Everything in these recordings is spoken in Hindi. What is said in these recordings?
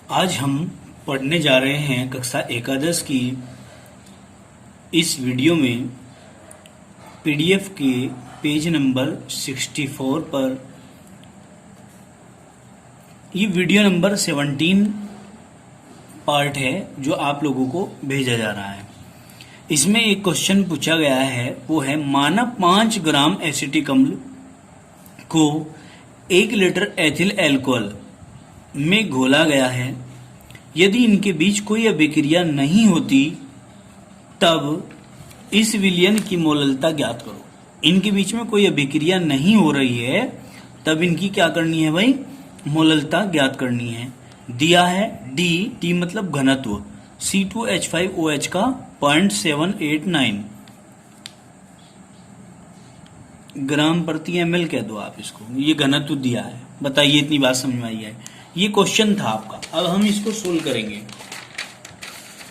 आज हम पढ़ने जा रहे हैं कक्षा एकादश की इस वीडियो में पीडीएफ के पेज नंबर 64 पर ये वीडियो नंबर 17 पार्ट है जो आप लोगों को भेजा जा रहा है। इसमें एक क्वेश्चन पूछा गया है, वो है माना 5 ग्राम एसिटिक अम्ल को 1 लीटर एथिल अल्कोहल में घोला गया है। यदि इनके बीच कोई अभिक्रिया नहीं होती तब इस विलयन की मोललता ज्ञात करो। इनके बीच में कोई अभिक्रिया नहीं हो रही है तब इनकी क्या करनी है भाई, मोललता ज्ञात करनी है। दिया है डी मतलब घनत्व, C2H5OH का 0.789 ग्राम प्रति ml कह दो आप इसको, ये घनत्व दिया है। बताइए इतनी बात समझ में आई है? ये क्वेश्चन था आपका। अब हम इसको सोल्व करेंगे।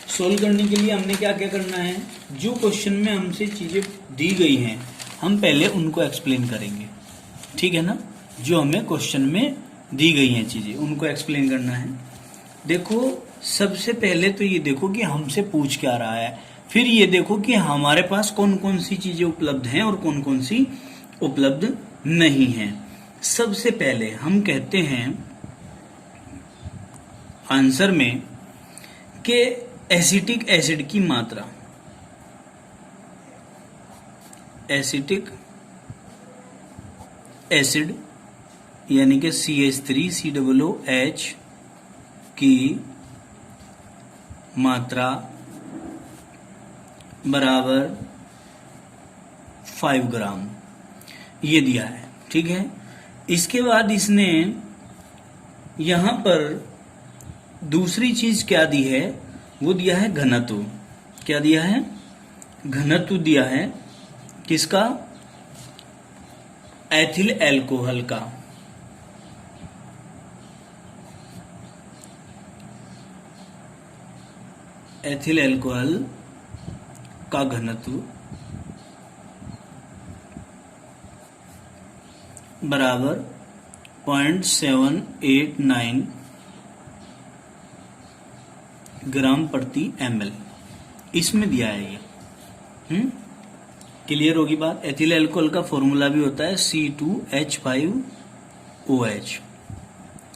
सोल्व करने के लिए हमने क्या क्या करना है, जो क्वेश्चन में हमसे चीजें दी गई हैं हम पहले उनको एक्सप्लेन करेंगे, ठीक है ना। जो हमें क्वेश्चन में दी गई हैं चीजें उनको एक्सप्लेन करना है। देखो सबसे पहले तो ये देखो कि हमसे पूछ क्या रहा है, फिर ये देखो कि हमारे पास कौन कौन सी चीजें उपलब्ध हैं और कौन कौन सी उपलब्ध नहीं हैं। सबसे पहले हम कहते हैं आंसर में कि एसिटिक एसिड की मात्रा, एसिटिक एसिड यानी कि CH3COOH की मात्रा बराबर 5 ग्राम, ये दिया है, ठीक है। इसके बाद इसने यहां पर दूसरी चीज क्या दी है, वो दिया है घनत्व। क्या दिया है? घनत्व दिया है किसका? एथिल अल्कोहल का। एथिल अल्कोहल का घनत्व बराबर 0.789 ग्राम प्रति ml, इसमें दिया है ये। क्लियर होगी बात। एथिल अल्कोहल का फॉर्मूला भी होता है C2H5OH,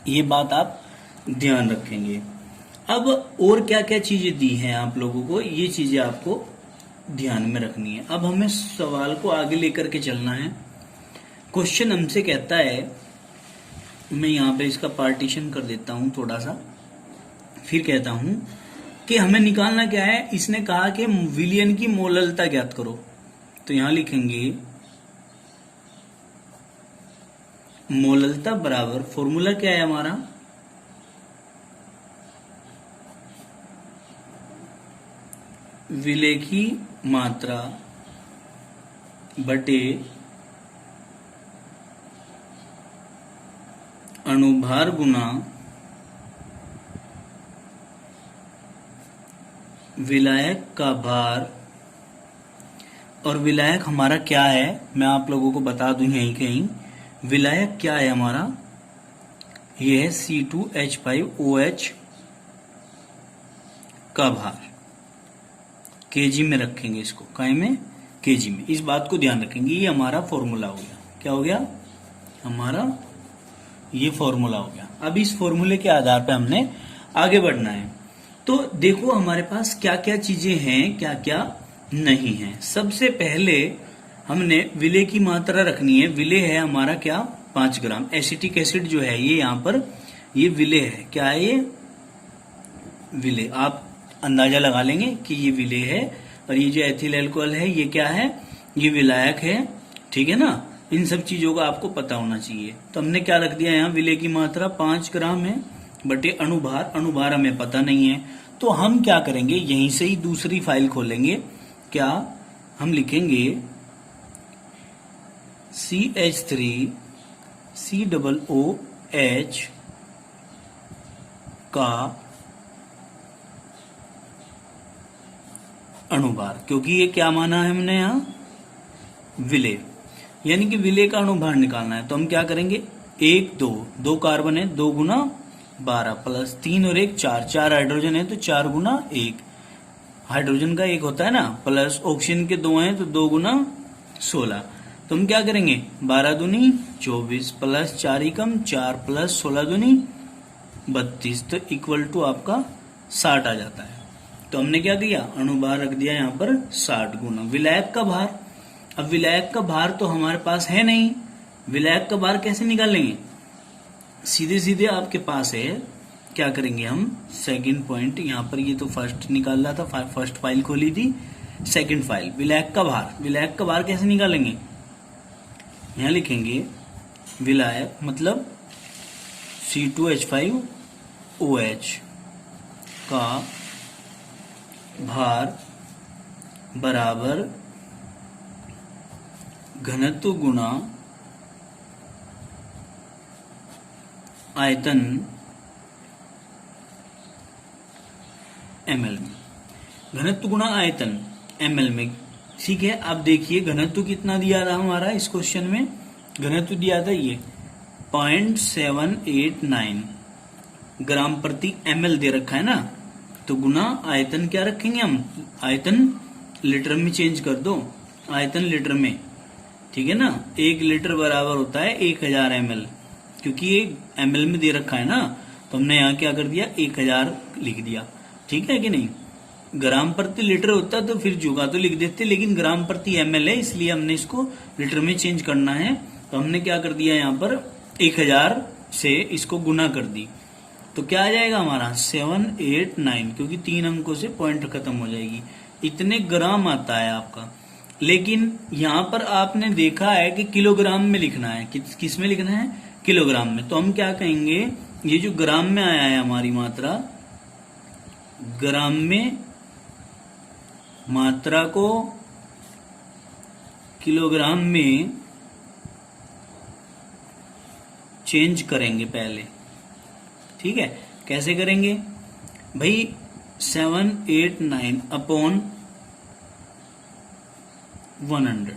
ये बात आप ध्यान रखेंगे। अब और क्या क्या चीजें दी हैं आप लोगों को, ये चीजें आपको ध्यान में रखनी है। अब हमें सवाल को आगे लेकर के चलना है। क्वेश्चन हमसे कहता है, मैं यहां पे इसका पार्टीशन कर देता हूं थोड़ा सा, फिर कहता हूं कि हमें निकालना क्या है। इसने कहा कि विलयन की मोललता ज्ञात करो, तो यहां लिखेंगे मोललता बराबर, फॉर्मूला क्या है हमारा, विलय की मात्रा बटे अणुभार गुना विलायक का भार। और विलायक हमारा क्या है मैं आप लोगों को बता दूं यहीं कहीं। विलायक क्या है हमारा, यह है C2H5OH का भार। केजी में रखेंगे इसको, काय में, केजी में। इस बात को ध्यान रखेंगे। ये हमारा फॉर्मूला हो गया। क्या हो गया हमारा? ये फॉर्मूला हो गया। अब इस फॉर्मूले के आधार पर हमने आगे बढ़ना है। तो देखो हमारे पास क्या क्या चीजें हैं, क्या क्या नहीं है। सबसे पहले हमने विलय की मात्रा रखनी है। विलय है हमारा क्या, 5 ग्राम। एसिटिक एसिड जो है ये यहाँ पर ये विलय है। क्या है ये? विलय। आप अंदाजा लगा लेंगे कि ये विलय है, और ये जो एथिल अल्कोहल है ये क्या है, ये विलायक है, ठीक है ना। इन सब चीजों का आपको पता होना चाहिए। तो हमने क्या रख दिया यहाँ, विलय की मात्रा 5 ग्राम है बटे अणुभार। अणुभार हमें पता नहीं है, तो हम क्या करेंगे, यहीं से ही दूसरी फाइल खोलेंगे। क्या हम लिखेंगे CH3COOH का अणुभार, क्योंकि ये क्या माना है हमने यहाँ, विलय, यानी कि विलय का अणुभार निकालना है। तो हम क्या करेंगे, 1 2 कार्बन है, 2 गुना 12 प्लस 3 और 1 4, 4 हाइड्रोजन है तो 4 गुना 1, हाइड्रोजन का 1 होता है ना, प्लस ऑक्सीजन के 2 हैं तो 2 गुना 16। तो हम क्या करेंगे, 12 दूनी 24 प्लस 4 एकम 4 प्लस 16 दूनी 32, तो इक्वल टू आपका 60 आ जाता है। तो हमने क्या किया, अणुभार रख दिया यहाँ पर 60 गुना विलायक का भार। अब विलायक का भार तो हमारे पास है नहीं, विलायक का भार कैसे निकालेंगे, सीधे सीधे आपके पास है, क्या करेंगे हम, सेकंड पॉइंट यहाँ पर, ये तो फर्स्ट निकाल रहा था, फर्स्ट फाइल खोली थी, सेकंड फाइल विलायक का भार। विलायक का भार कैसे निकालेंगे, यहाँ लिखेंगे विलायक मतलब C2H5OH का भार बराबर घनत्व गुना आयतन ml में, घनत्व गुना आयतन ml में। ठीक है, अब देखिए घनत्व कितना दिया था हमारा इस क्वेश्चन में, घनत्व दिया था ये 0.789 ग्राम प्रति ml दे रखा है ना, तो गुना आयतन क्या रखेंगे हम, आयतन लीटर में चेंज कर दो, आयतन लीटर में, ठीक है ना। 1 लीटर बराबर होता है 1000 ml, क्योंकि ये ml में दे रखा है ना, तो हमने यहाँ क्या कर दिया 1000 लिख दिया, ठीक है कि नहीं। ग्राम प्रति लीटर होता तो फिर जुगा तो लिख देते, लेकिन ग्राम प्रति ml है इसलिए हमने इसको लीटर में चेंज करना है, तो हमने क्या कर दिया यहाँ पर 1000 से इसको गुना कर दी, तो क्या आ जाएगा हमारा 789, क्योंकि 3 अंकों से पॉइंट खत्म हो जाएगी, इतने ग्राम आता है आपका। लेकिन यहाँ पर आपने देखा है कि किलोग्राम में लिखना है, किस में लिखना है, किलोग्राम में। तो हम क्या कहेंगे, ये जो ग्राम में आया है हमारी मात्रा, ग्राम में मात्रा को किलोग्राम में चेंज करेंगे पहले, ठीक है। कैसे करेंगे भाई, 789 अपॉन 1000,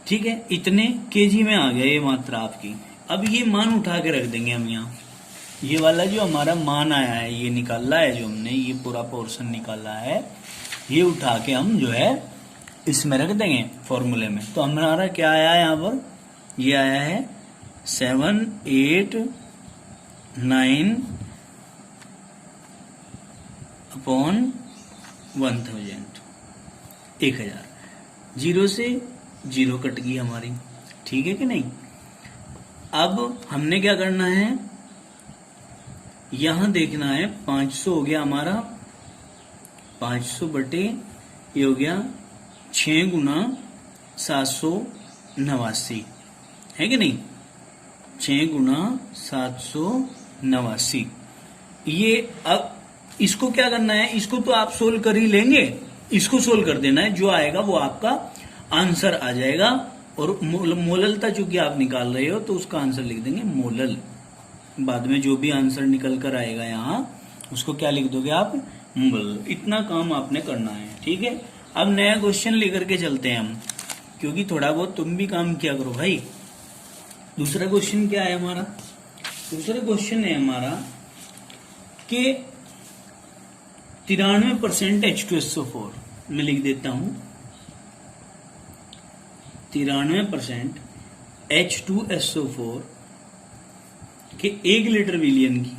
ठीक है, इतने केजी में आ गया ये मात्रा आपकी। अब ये मान उठा के रख देंगे हम यहाँ, ये वाला जो हमारा मान आया है, ये निकाला है जो हमने, ये पूरा पोर्शन निकाला है, ये उठा के हम जो है इसमें रख देंगे फॉर्मूले में। तो हमारा क्या आया है यहाँ पर, ये आया है 789 अपॉन 1000, 0 से 0 कट गई हमारी, ठीक है कि नहीं। अब हमने क्या करना है, यहां देखना है 500 हो गया हमारा, 500 बटे ये हो गया 6 गुना 789, है कि नहीं, 6 गुना 789। ये अब इसको क्या करना है, इसको तो आप सोल्व कर ही लेंगे, इसको सोल्व कर देना है, जो आएगा वो आपका आंसर आ जाएगा। और मोललता चूंकि आप निकाल रहे हो तो उसका आंसर लिख देंगे मोलल, बाद में जो भी आंसर निकल कर आएगा यहाँ उसको क्या लिख दोगे आप, मोल। इतना काम आपने करना है, ठीक है। अब नया क्वेश्चन लेकर के चलते हैं हम, क्योंकि थोड़ा बहुत तुम भी काम किया करो भाई। दूसरा क्वेश्चन क्या है हमारा, दूसरा क्वेश्चन है हमारा कि 93% H2SO4, मैं लिख देता हूं 93% H2SO4 के 1 लीटर विलियन की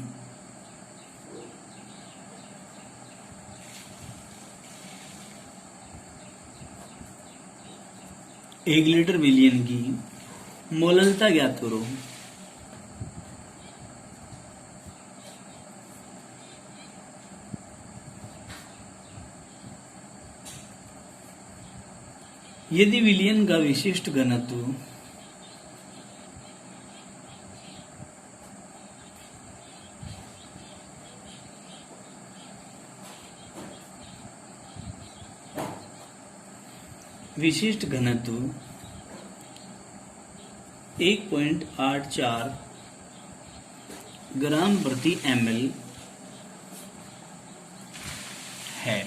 1 लीटर विलियन की मोललता ज्ञात करो। यदि विलयन का विशिष्ट घनत्व विशिष्ट घनत्व 1.84 ग्राम प्रति ml है,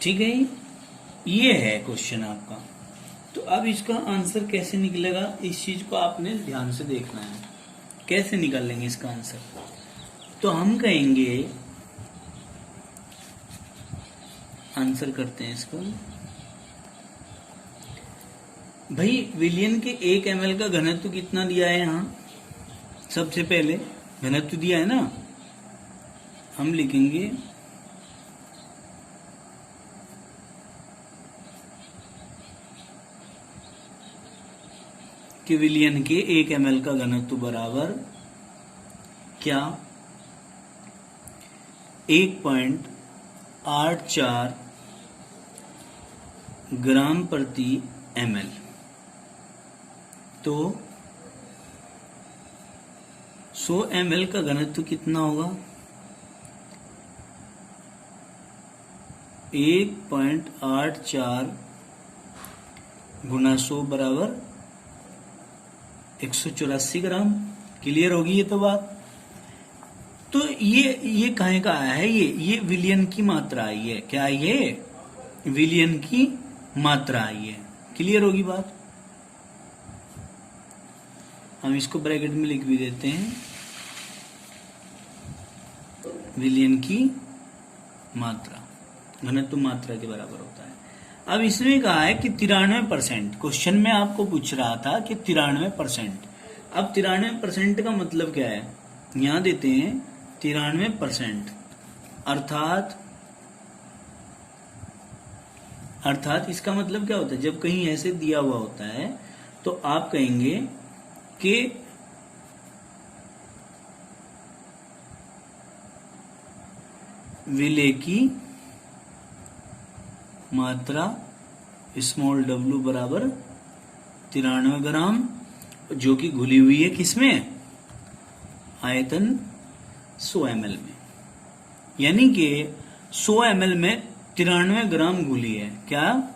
ठीक है। ये है क्वेश्चन आपका, तो अब इसका आंसर कैसे निकलेगा, इस चीज को आपने ध्यान से देखना है। कैसे निकालेंगे इसका आंसर? तो हम कहेंगे, आंसर करते हैं इसको। भाई विलियन के 1 ml का घनत्व कितना दिया है यहाँ? सबसे पहले घनत्व दिया है ना, हम लिखेंगे कि विलियन के 1 ml का घनत्व बराबर क्या? 1.84 ग्राम प्रति ml। तो 100 ml का घनत्व कितना होगा? 1.84 गुना 100 बराबर 184 ग्राम। क्लियर होगी ये तो बात। तो ये काहे का आया है? ये विलियन की मात्रा आई है। क्या आई है? विलियन की मात्रा आई है। क्लियर होगी बात। हम इसको ब्रैकेट में लिख भी देते हैं, विलियन की मात्रा घनत्व मात्रा के बराबर होता है। अब इसमें कहा है कि 93%, क्वेश्चन में आपको पूछ रहा था कि 93%। अब 93% का मतलब क्या है? यहां देते हैं 93%, अर्थात इसका मतलब क्या होता है? जब कहीं ऐसे दिया हुआ होता है तो आप कहेंगे कि विलेय की मात्रा स्मॉल w बराबर 93 ग्राम, जो कि घुली हुई है किसमें? आयतन 100 ml में। यानी कि 100 ml में 93 ग्राम घुली है। क्या?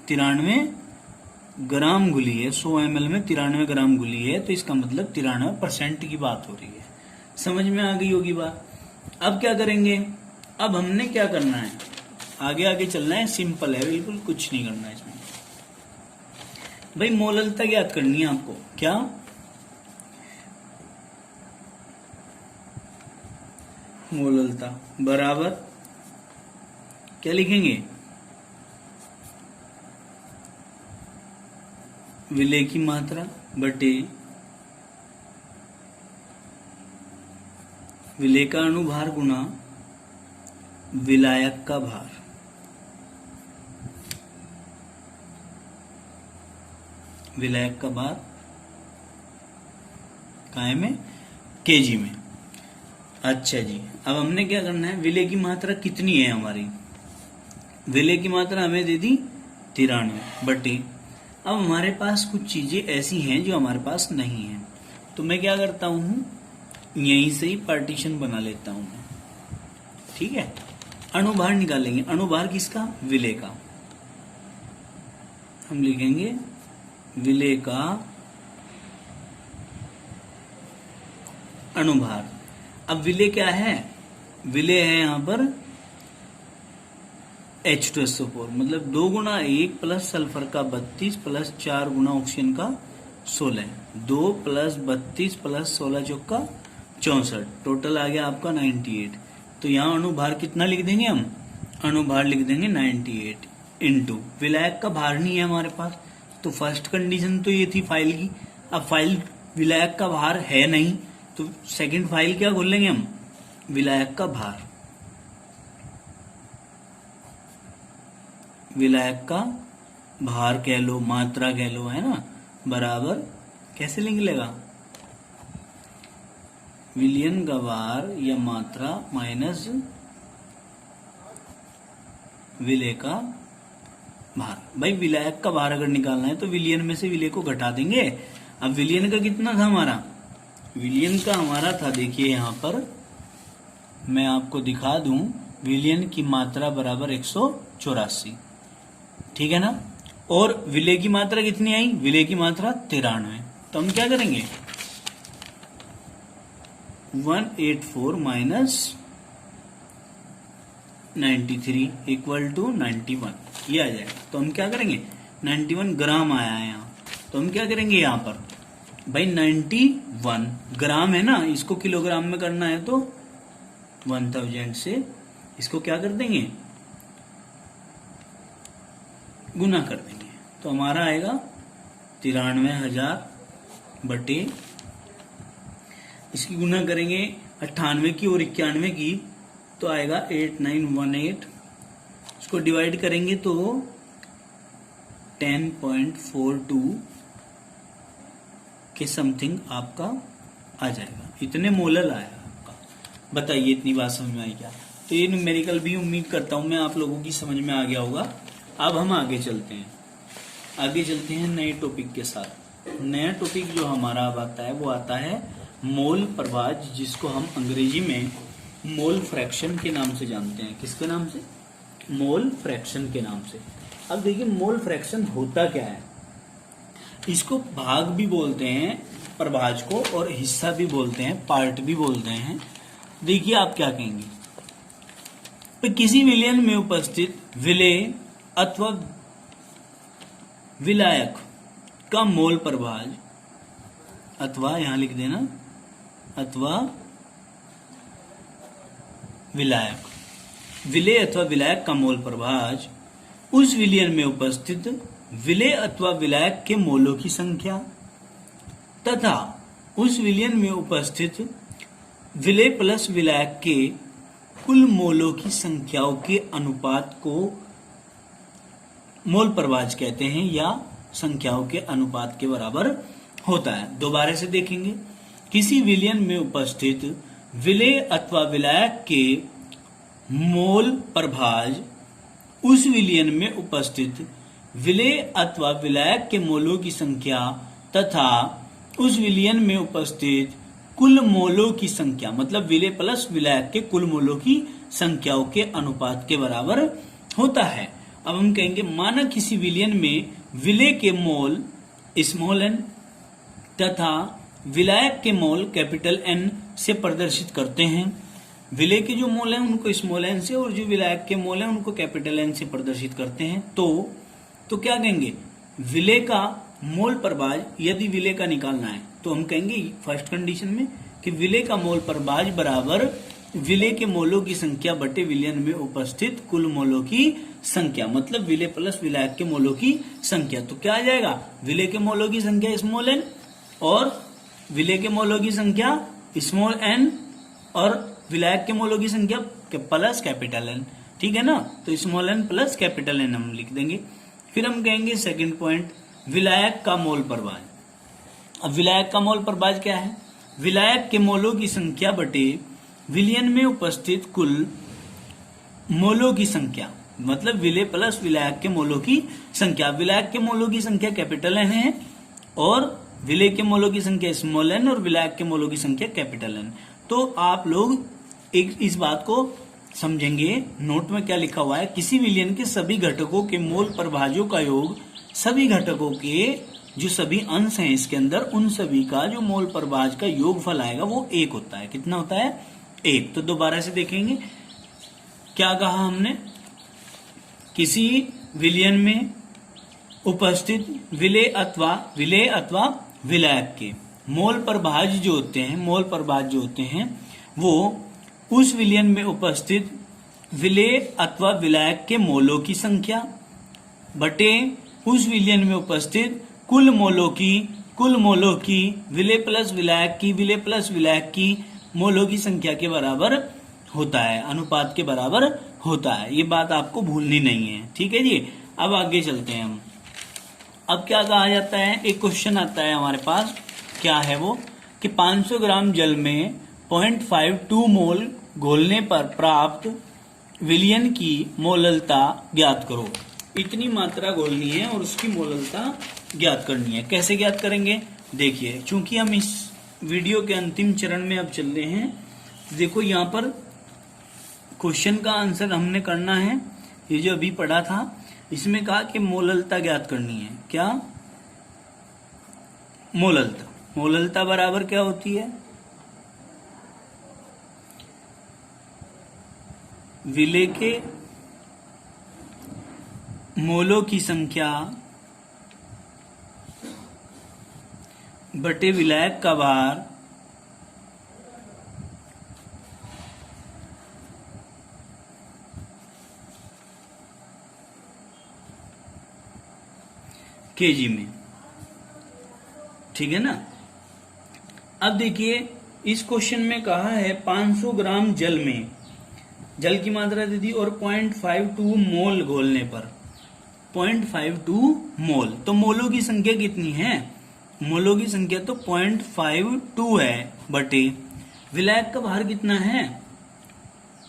93 ग्राम घुली है। 100 ml में 93 ग्राम घुली है, तो इसका मतलब 93% की बात हो रही है। समझ में आ गई होगी बात। अब क्या करेंगे? अब हमने क्या करना है? आगे आगे चलना है, सिंपल है बिल्कुल, कुछ नहीं करना है इसमें। भाई मोललता ज्ञात करनी है आपको। क्या? मोललता बराबर क्या लिखेंगे? विलेय की मात्रा बटे विलेय का अणुभार गुना विलायक का भार। विलायक का भार काय में? केजी में। अच्छा जी, अब हमने क्या करना है? विलेय की मात्रा कितनी है हमारी? विलेय की मात्रा हमें दे दी 93 बटे। अब हमारे पास कुछ चीजें ऐसी हैं जो हमारे पास नहीं है, तो मैं क्या करता हूं? यहीं से ही पार्टीशन बना लेता हूं मैं। ठीक है, अणुभार निकालेंगे। अणुभार किसका? विलेय का। हम लिखेंगे विलेय का अणुभार। अब विलेय क्या है? विलेय है यहां पर H2SO4, मतलब 2 गुना 1 प्लस सल्फर का 32 प्लस 4 गुना ऑक्सीजन का 16, 2 प्लस 32 प्लस 16 चौका 64, टोटल आ गया आपका 98। तो यहाँ अणुभार कितना लिख देंगे हम? अणुभार लिख देंगे 98 इंटू विलायक का भार नहीं है हमारे पास, तो फर्स्ट कंडीशन तो ये थी फाइल की। अब फाइल विलायक का भार है नहीं, तो सेकंड फाइल क्या खोलेंगे हम? विलायक का भार। विलायक का भार कह लो, मात्रा कह लो, है ना, बराबर कैसे निकलेगा? विलियन का भार या मात्रा माइनस विलेय का भार। भाई विलायक का भार अगर निकालना है तो विलियन में से विलेय को घटा देंगे। अब विलियन का कितना था हमारा? विलियन का हमारा था, देखिए यहां पर मैं आपको दिखा दूं, विलियन की मात्रा बराबर 184, ठीक है ना। और विलेय की मात्रा कितनी आई? विलेय की मात्रा 93। तो हम क्या करेंगे? 184 माइनस 93 इक्वल टू 91, ये आ जाएगा। तो हम क्या करेंगे? 91 ग्राम आया है यहाँ। तो हम क्या करेंगे यहाँ पर, भाई 91 ग्राम है ना, इसको किलोग्राम में करना है तो 1000 से इसको क्या कर देंगे, गुना कर देंगे। तो हमारा आएगा 93,000 बटे, इसकी गुना करेंगे 98 की और 91 की, तो आएगा 8918। इसको डिवाइड करेंगे तो 10.42 के समथिंग आपका आ जाएगा। इतने मोलर आया आपका। बताइए इतनी बात समझ में आई क्या? तो ये न्यूमेरिकल भी उम्मीद करता हूं मैं आप लोगों की समझ में आ गया होगा। अब हम आगे चलते हैं नए टॉपिक के साथ। नया टॉपिक जो हमारा अब आता है वो आता है मोल प्रभाज, जिसको हम अंग्रेजी में मोल फ्रैक्शन के नाम से जानते हैं। किसके नाम से? मोल फ्रैक्शन के नाम से। अब देखिए मोल फ्रैक्शन होता क्या है। इसको भाग भी बोलते हैं प्रभाज को, और हिस्सा भी बोलते हैं, पार्ट भी बोलते हैं। देखिए आप क्या कहेंगे, तो किसी विलयन में उपस्थित विलेय अथवा विलायक का मोल प्रभाज, अथवा यहां लिख देना, अथवा विलायक, विलेय अथवा विलायक का मोल प्रभाज उस विलयन में उपस्थित विलेय अथवा विलायक के मोलों की संख्या तथा उस विलयन में उपस्थित विलेय प्लस विलायक के कुल मोलों की संख्याओं के अनुपात को मोल प्रभाज कहते हैं, या संख्याओं के अनुपात के बराबर होता है। दोबारा से देखेंगे, किसी विलयन में उपस्थित विलेय अथवा विलायक के मोल प्रभाज उस विलयन में उपस्थित विलेय अथवा विलायक के मोलों की संख्या तथा उस विलयन में उपस्थित कुल मोलों की संख्या, मतलब विलेय प्लस विलायक के कुल मोलों की संख्याओं के अनुपात के बराबर होता है। अब हम कहेंगे, माना किसी विलयन में विलेय के मोल स्मॉल n तथा विलायक के मोल कैपिटल N से प्रदर्शित करते हैं। विलेय के जो मोल हैं उनको स्मॉल n से, और जो विलायक के मोल हैं उनको कैपिटल N से प्रदर्शित करते हैं। तो क्या कहेंगे, विलेय का मोल प्रभाज, यदि विलेय का निकालना है तो हम कहेंगे फर्स्ट कंडीशन में कि विलेय का मोल प्रभाज बराबर विलेय के मोलों की संख्या बटे विलयन में उपस्थित कुल मोलों की संख्या, मतलब विलेय प्लस विलायक के मोलों की संख्या। तो क्या आ जाएगा, विलेय के मोलों की संख्या स्मॉल n और विलेय के मोलों की संख्या स्मॉल n और विलायक के मोलों की संख्या प्लस कैपिटल N। ठीक है ना, तो small n plus capital N हम लिख देंगे। फिर हम कहेंगे सेकंड पॉइंट, विलायक का मोल प्रभाज। अब विलायक का मोल प्रभाज क्या है, विलायक के मोलों की संख्या बटे विलयन में उपस्थित कुल मोलों की संख्या, मतलब विलेय प्लस विलायक के मोलों की संख्या। विलायक के मोलों की संख्या कैपिटल N है और विलेय के मोलों की संख्या स्मॉल n और विलायक के मोलों की संख्या कैपिटल N। तो आप लोग एक इस बात को समझेंगे, नोट में क्या लिखा हुआ है, किसी विलयन के सभी घटकों के मोल प्रभाजों का योग सभी घटकों के जो सभी अंश हैं इसके अंदर, उन सभी का जो मोल प्रभाज का योगफल आएगा वो 1 होता है। कितना होता है, 1। तो दोबारा से देखेंगे, क्या कहा हमने, किसी विलयन में उपस्थित विलेय अथवा विलायक के मोल प्रभाज जो होते हैं वो उस विलयन में उपस्थित विलेय अथवा विलायक के मोलों की संख्या बटे उस विलयन में उपस्थित कुल मोलों की विलेय प्लस विलायक की मोलों की संख्या के बराबर होता है, अनुपात के बराबर होता है। ये बात आपको भूलनी नहीं है। ठीक है जी। अब आगे चलते हैं हम। अब क्या कहा जाता है, एक क्वेश्चन आता है हमारे पास, क्या है वो, कि 500 ग्राम जल में 0.52 मोल घोलने पर प्राप्त विलयन की मोललता ज्ञात करो। इतनी मात्रा घोलनी है और उसकी मोललता ज्ञात करनी है। कैसे ज्ञात करेंगे, देखिए, चूंकि हम इस वीडियो के अंतिम चरण में अब चल रहे हैं, देखो यहाँ पर क्वेश्चन का आंसर हमने करना है। ये जो अभी पढ़ा था इसमें कहा कि मोललता ज्ञात करनी है। क्या, मोललता बराबर क्या होती है, विलेय के मोलों की संख्या बटे विलायक का भार केजी में। ठीक है ना। अब देखिए इस क्वेश्चन में कहा है 500 ग्राम जल में जल की मात्रा दे दी और 0.52 मोल घोलने पर 0.52 मोल। तो मोलों की संख्या कितनी है? मोलों की संख्या तो 0.52 है बटे विलायक का भार कितना है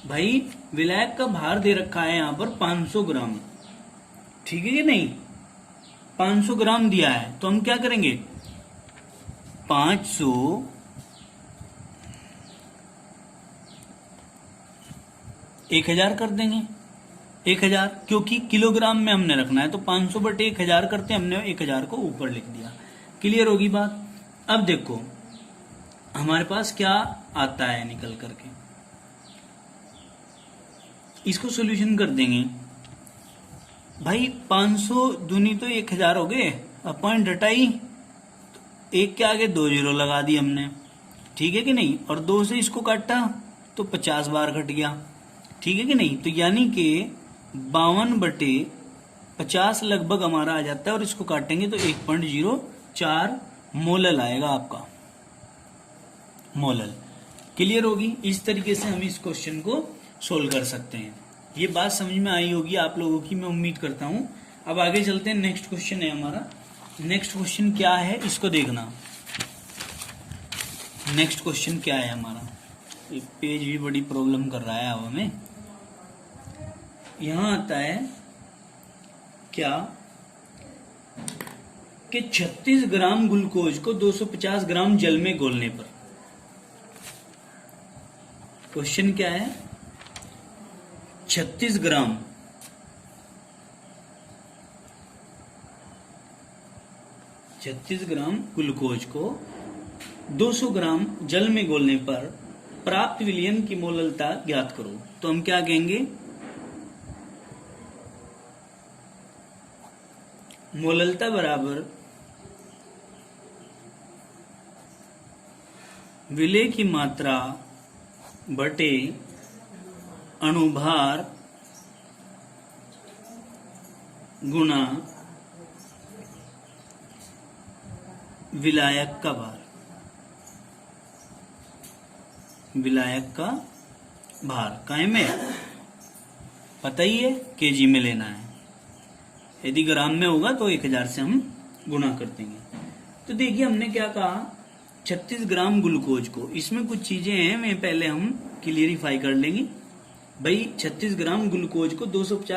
भाई? विलायक का भार दे रखा है यहां पर 500 ग्राम। ठीक है कि नहीं? 500 ग्राम दिया है तो हम क्या करेंगे 500 1000 कर देंगे। 1000 क्योंकि किलोग्राम में हमने रखना है तो 500 बटे 1000 करते हमने 1000 को ऊपर लिख दिया। क्लियर होगी बात। अब देखो हमारे पास क्या आता है निकल करके, इसको सॉल्यूशन कर देंगे भाई। 500 दूनी तो 1000 हो गए, अब पॉइंट हटाई तो एक के आगे 2 जीरो लगा दी हमने। ठीक है कि नहीं? और 2 से इसको काटा तो 50 बार घट गया। ठीक है कि नहीं? तो यानी कि 52 बटे 50 लगभग हमारा आ जाता है और इसको काटेंगे तो 1.04 मोलल आएगा आपका, मोलल। क्लियर होगी? इस तरीके से हम इस क्वेश्चन को सोल्व कर सकते हैं। ये बात समझ में आई होगी आप लोगों की, मैं उम्मीद करता हूं। अब आगे चलते हैं, नेक्स्ट क्वेश्चन है हमारा। नेक्स्ट क्वेश्चन क्या है इसको देखना। नेक्स्ट क्वेश्चन क्या है हमारा? ये पेज भी बड़ी प्रॉब्लम कर रहा है अब हमें। यहां आता है क्या कि 36 ग्राम ग्लूकोज को 250 ग्राम जल में घोलने पर। क्वेश्चन क्या है? 36 ग्राम ग्लूकोज को 200 ग्राम जल में घोलने पर प्राप्त विलयन की मोललता ज्ञात करो। तो हम क्या कहेंगे? मोललता बराबर विलय की मात्रा बटे अणुभार गुणा विलायक का भार। विलायक का भार काहे में पता ही है, केजी में लेना है। यदि ग्राम में होगा तो 1000 से हम गुणा कर देंगे। तो देखिए हमने क्या कहा, 36 ग्राम ग्लूकोज को, इसमें कुछ चीजें हैं मैं पहले हम क्लियरिफाई कर लेंगे भाई। 36 ग्राम ग्लूकोज को 250